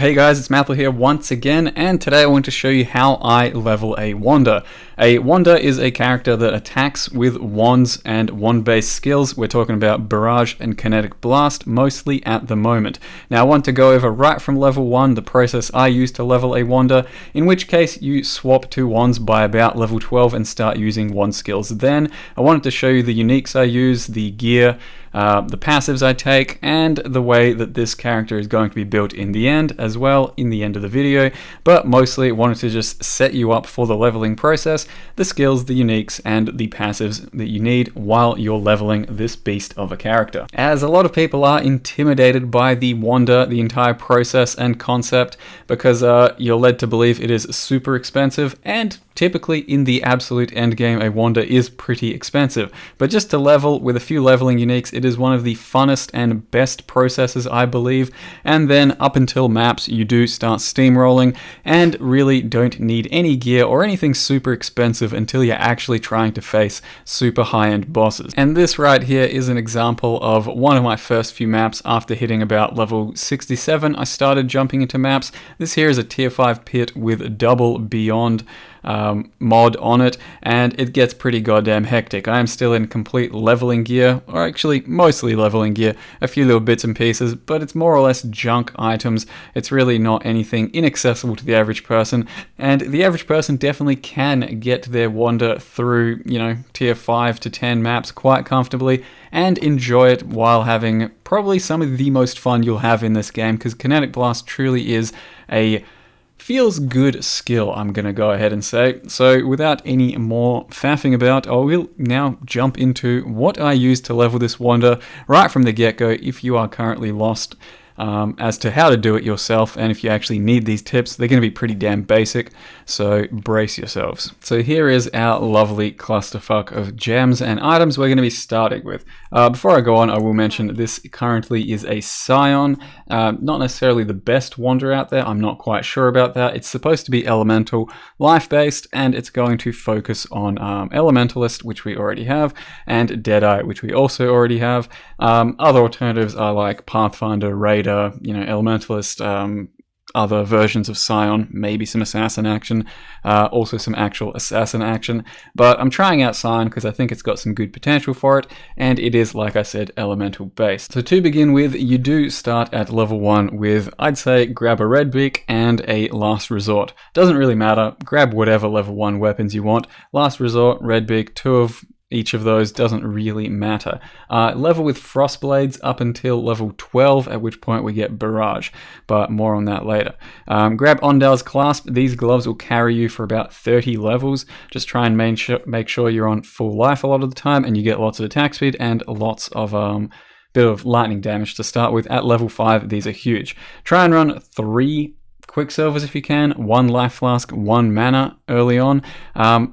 Hey guys, it's Mathel here once again, and today I want to show you how I level a Wander. A Wander is a character that attacks with wands and wand-based skills. We're talking about Barrage and Kinetic Blast mostly at the moment. Now I want to go over right from level 1 the process I use to level a Wander, in which case you swap two wands by about level 12 and start using wand skills. Then I wanted to show you the uniques I use, the gear, the passives I take, and the way that this character is going to be built in the end as well in the end of the video, but mostly wanted to just set you up for the leveling process, the skills, the uniques, and the passives that you need while you're leveling this beast of a character. As a lot of people are intimidated by the Wander, the entire process and concept, because you're led to believe it is super expensive, and typically in the absolute endgame a Wander is pretty expensive, but just to level with a few leveling uniques, it is one of the funnest and best processes I believe, and then up until maps you do start steamrolling and really don't need any gear or anything super expensive until you're actually trying to face super high-end bosses. And this right here is an example of one of my first few maps. After hitting about level 67 I started jumping into maps. This here is a tier 5 pit with double beyond mod on it, and it gets pretty goddamn hectic. I am still in complete leveling gear, or actually mostly leveling gear, a few little bits and pieces, but it's more or less junk items. It's really not anything inaccessible to the average person, and the average person definitely can get their Wander through, you know, tier 5 to 10 maps quite comfortably and enjoy it while having probably some of the most fun you'll have in this game, because Kinetic Blast truly is a feels good skill, I'm gonna go ahead and say. So without any more faffing about, I will now jump into what I use to level this Wander right from the get-go if you are currently lost as to how to do it yourself, and if you actually need these tips, they're going to be pretty damn basic, so brace yourselves. So here is our lovely clusterfuck of gems and items we're going to be starting with. Before I go on, I will mention that this currently is a Scion, not necessarily the best Wander out there, I'm not quite sure about that. It's supposed to be elemental, life-based, and it's going to focus on Elementalist, which we already have, and Deadeye, which we also already have. Other alternatives are like Pathfinder, Raider, you know, Elementalist, other versions of Scion, maybe some assassin action, also some actual assassin action, but I'm trying out Scion because I think it's got some good potential for it, and it is, like I said, elemental based. So to begin with, you do start at level 1 with, I'd say, grab a red beak and a last resort. Doesn't really matter, grab whatever level 1 weapons you want. Last resort, red beak, 2 of each of those, doesn't really matter. Level with Frostblades up until level 12, at which point we get Barrage, but more on that later. Grab Ondal's Clasp. These gloves will carry you for about 30 levels. Just try and make sure you're on full life a lot of the time, and you get lots of attack speed and lots of bit of lightning damage to start with. At level 5, these are huge. Try and run 3 Quicksilvers if you can, 1 life flask, 1 mana early on,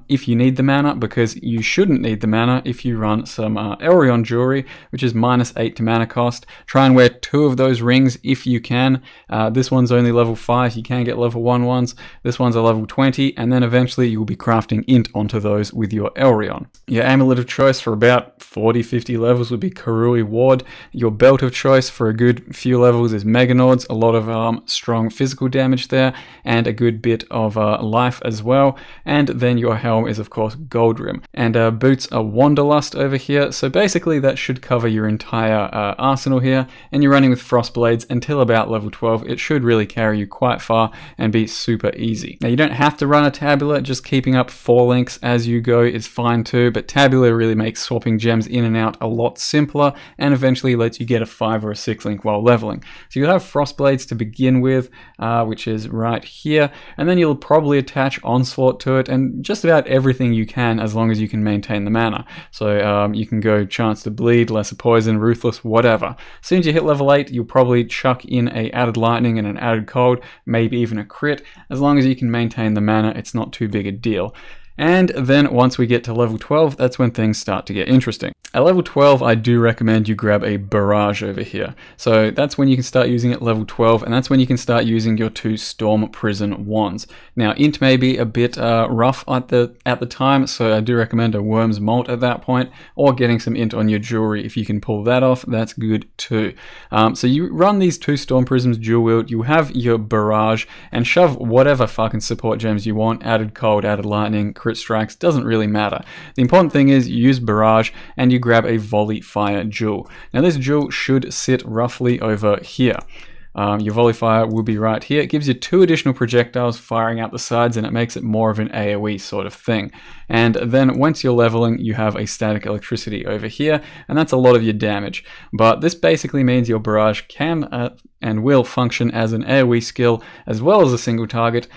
if you need the mana, because you shouldn't need the mana if you run some Elrion jewelry, which is -8 to mana cost. Try and wear 2 of those rings if you can. This one's only level 5, you can get level 1 ones. This one's a level 20, and then eventually you'll be crafting int onto those with your Elrion. Your amulet of choice for about 40-50 levels would be Karui Ward. Your belt of choice for a good few levels is Meganauds, a lot of strong physical damage there, and a good bit of life as well. And then your helm is of course Goldrim, and boots are Wanderlust over here. So basically that should cover your entire arsenal here, and you're running with Frostblades until about level 12. It should really carry you quite far and be super easy. Now you don't have to run a Tabula, just keeping up 4 links as you go is fine too, but Tabula really makes swapping gems in and out a lot simpler, and eventually lets you get a 5 or a 6 link while leveling. So you'll have Frostblades to begin with, which is right here, and then you'll probably attach Onslaught to it, and just about everything you can as long as you can maintain the mana. So you can go Chance to Bleed, Lesser Poison, Ruthless, whatever. As soon as you hit level 8, you'll probably chuck in a added Lightning and an added Cold, maybe even a crit. As long as you can maintain the mana, it's not too big a deal. And then once we get to level 12, that's when things start to get interesting. At level 12, I do recommend you grab a Barrage over here. So that's when you can start using it level 12, and that's when you can start using your 2 Storm Prison wands. Now, Int may be a bit rough at the time, so I do recommend a Worm's Molt at that point, or getting some Int on your jewelry. If you can pull that off, that's good too. So you run these 2 Storm Prisms dual wield, you have your Barrage, and shove whatever fucking support gems you want. Added Cold, added Lightning, crit strikes, doesn't really matter. The important thing is you use Barrage and you grab a Volley Fire jewel. Now this jewel should sit roughly over here. Your Volley Fire will be right here. It gives you 2 additional projectiles firing out the sides, and it makes it more of an AoE sort of thing. And then once you're leveling, you have a Static Electricity over here, and that's a lot of your damage. But this basically means your Barrage can and will function as an AoE skill as well as a single target,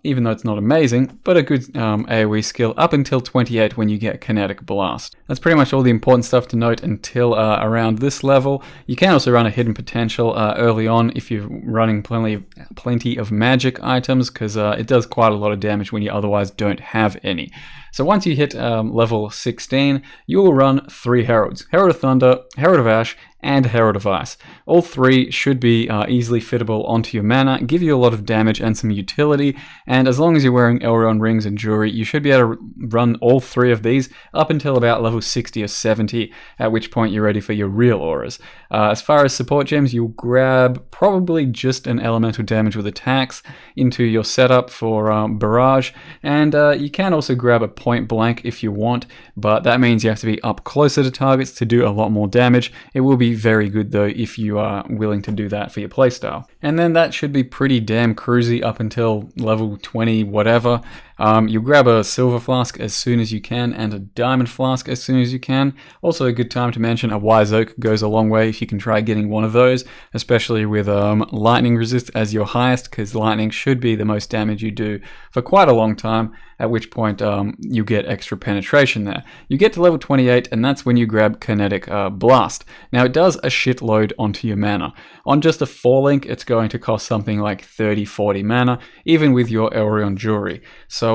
even though it's not amazing, but a good AoE skill up until 28 when you get Kinetic Blast. That's pretty much all the important stuff to note until around this level. You can also run a Hidden Potential early on if you're running plenty of magic items, because it does quite a lot of damage when you otherwise don't have any. So once you hit level 16, you will run 3 Heralds: Herald of Thunder, Herald of Ash, and Herald of Ice. All 3 should be easily fittable onto your mana, give you a lot of damage and some utility, and as long as you're wearing Elrond rings and jewelry, you should be able to run all 3 of these up until about level 60 or 70, at which point you're ready for your real auras. As far as support gems, you'll grab probably just an elemental damage with attacks into your setup for Barrage, and you can also grab a point blank if you want, but that means you have to be up closer to targets to do a lot more damage. It will be very good though if you are willing to do that for your playstyle. And then that should be pretty damn cruisy up until level 20 whatever. You grab a Silver Flask as soon as you can and a Diamond Flask as soon as you can. Also a good time to mention a Wise Oak goes a long way if you can try getting one of those, especially with Lightning Resist as your highest, because Lightning should be the most damage you do for quite a long time, at which point you get extra penetration there. You get to level 28 and that's when you grab Kinetic Blast. Now it does a shitload onto your mana. On just a 4-link it's going to cost something like 30-40 mana, even with your Elrond jewelry. So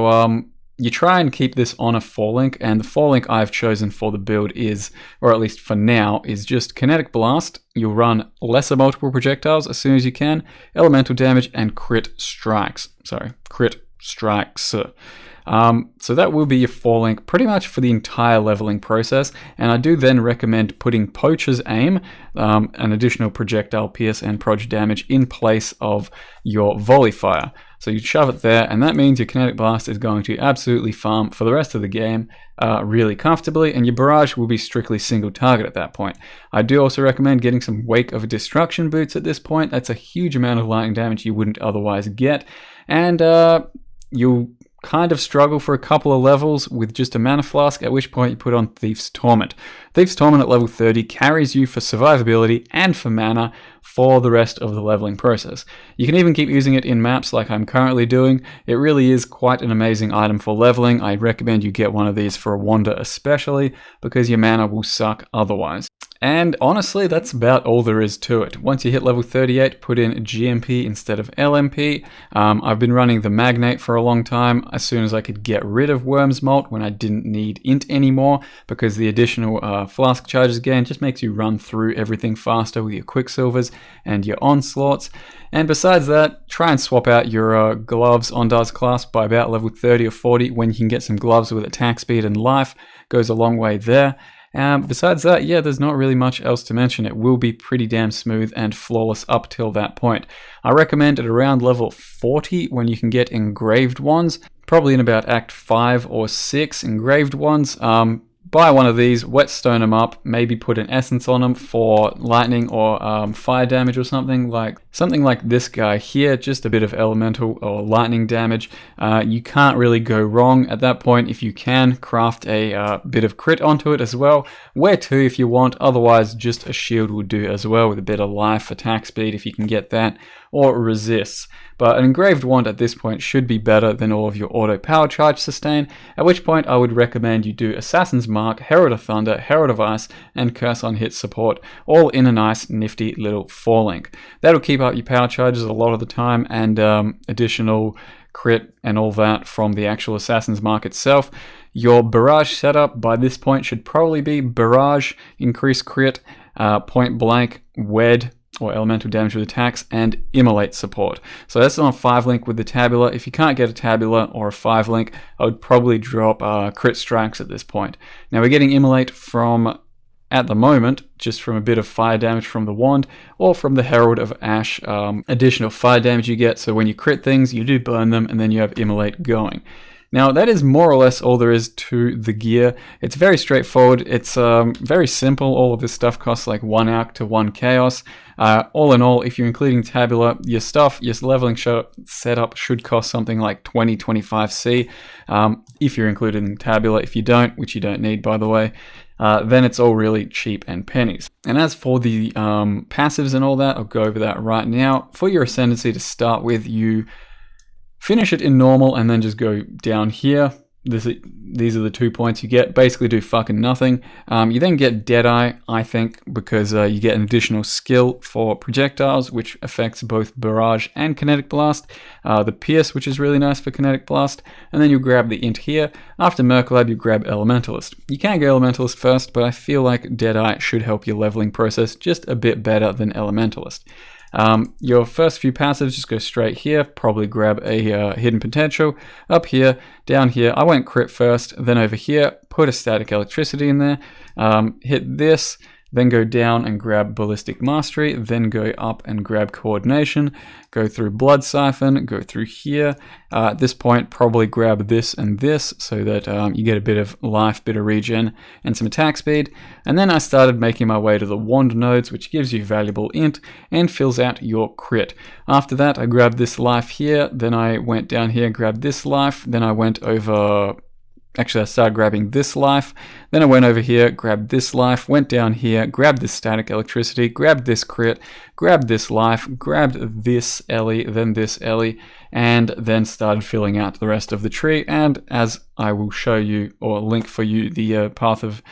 you try and keep this on a 4-link, and the 4-link I've chosen for the build is, or at least for now, is just Kinetic Blast. You'll run lesser multiple projectiles as soon as you can, elemental damage, and crit strikes. Crit strikes. So that will be your 4-link pretty much for the entire leveling process, and I do then recommend putting Poacher's Aim, an additional projectile pierce and proj damage in place of your Volley Fire. So you shove it there, and that means your Kinetic Blast is going to absolutely farm for the rest of the game really comfortably, and your Barrage will be strictly single target at that point. I do also recommend getting some Wake of Destruction boots at this point. That's a huge amount of lightning damage you wouldn't otherwise get, and you'll kind of struggle for a couple of levels with just a mana flask, at which point you put on Thief's Torment. Thief's Torment at level 30 carries you for survivability and for mana for the rest of the leveling process. You can even keep using it in maps like I'm currently doing. It really is quite an amazing item for leveling. I recommend you get one of these for a Wander especially, because your mana will suck otherwise. And honestly, that's about all there is to it. Once you hit level 38, put in GMP instead of LMP. I've been running the Magnate for a long time, as soon as I could get rid of Worm's Molt when I didn't need Int anymore, because the additional flask charges again just makes you run through everything faster with your Quicksilvers and your Onslaughts. And besides that, try and swap out your gloves on Dar's class by about level 30 or 40 when you can get some gloves with attack speed and life. Goes a long way there. Besides that, yeah, there's not really much else to mention. It will be pretty damn smooth and flawless up till that point. I recommend at around level 40 when you can get engraved ones, probably in about Act 5 or 6 engraved ones. Buy one of these, whetstone them up, maybe put an essence on them for lightning or fire damage or something like this guy here, just a bit of elemental or lightning damage. You can't really go wrong at that point. If you can, craft a bit of crit onto it as well. Wear 2 if you want, otherwise just a shield will do as well with a bit of life, attack speed if you can get that, or resists. But an engraved wand at this point should be better than all of your auto power charge sustain, at which point I would recommend you do Assassin's Mark, Herald of Thunder, Herald of Ice, and Curse on Hit support, all in a nice nifty little 4-link. That'll keep up your power charges a lot of the time, and additional crit and all that from the actual Assassin's Mark itself. Your Barrage setup by this point should probably be Barrage, increase crit, point blank, wed, or elemental damage with attacks, and immolate support. So that's on a 5-link with the tabula. If you can't get a tabula or a 5-link, I would probably drop crit strikes at this point. Now we're getting immolate from, at the moment, just from a bit of fire damage from the wand, or from the Herald of Ash, additional fire damage you get. So when you crit things, you do burn them, and then you have immolate going. Now that is more or less all there is to the gear. It's very straightforward. It's very simple. All of this stuff costs like 1 alch to 1 chaos. All in all, if you're including tabula, your stuff, your leveling setup should cost something like 20-25 C. If you're including tabula. If you don't, which you don't need by the way, then it's all really cheap and pennies. And as for the passives and all that, I'll go over that right now. For your Ascendancy to start with, you finish it in normal and then just go down here. These are the 2 points you get. Basically do fucking nothing. You then get Deadeye, I think, because you get an additional skill for projectiles, which affects both Barrage and Kinetic Blast. The Pierce, which is really nice for Kinetic Blast. And then you grab the Int here. After Merklab, you grab Elementalist. You can go Elementalist first, but I feel like Deadeye should help your leveling process just a bit better than Elementalist. Your first few passives just go straight here, probably grab a hidden potential, up here, down here. I went crit first, then over here, put a static electricity in there, hit this, then go down and grab Ballistic Mastery, then go up and grab Coordination, go through Blood Siphon, go through here. At this point, probably grab this and this so that you get a bit of life, bit of regen, and some attack speed. And then I started making my way to the wand nodes, which gives you valuable int and fills out your crit. After that, I grabbed this life here, then I went down here, grabbed this life, then I went over... Actually, I started grabbing this life, then I went over here, grabbed this life, went down here, grabbed this static electricity, grabbed this crit, grabbed this life, grabbed this Ellie, then this Ellie, and then started filling out the rest of the tree. And as I will show you, or link for you, the path of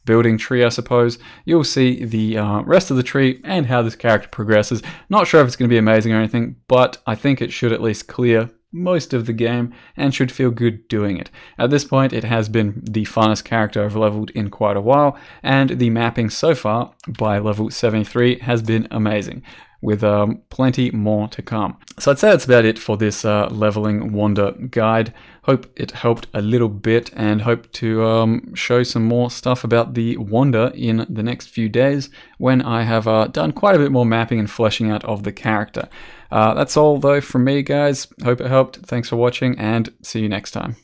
building tree, I suppose, you'll see the rest of the tree and how this character progresses. Not sure if it's going to be amazing or anything, but I think it should at least clear most of the game and should feel good doing it. At this point, it has been the funnest character I've leveled in quite a while, and the mapping so far by level 73 has been amazing, with plenty more to come. So I'd say that's about it for this leveling wonder guide. Hope it helped a little bit, and hope to show some more stuff about the wonder in the next few days when I have done quite a bit more mapping and fleshing out of the character. That's all though from me, guys. Hope it helped. Thanks for watching, and see you next time.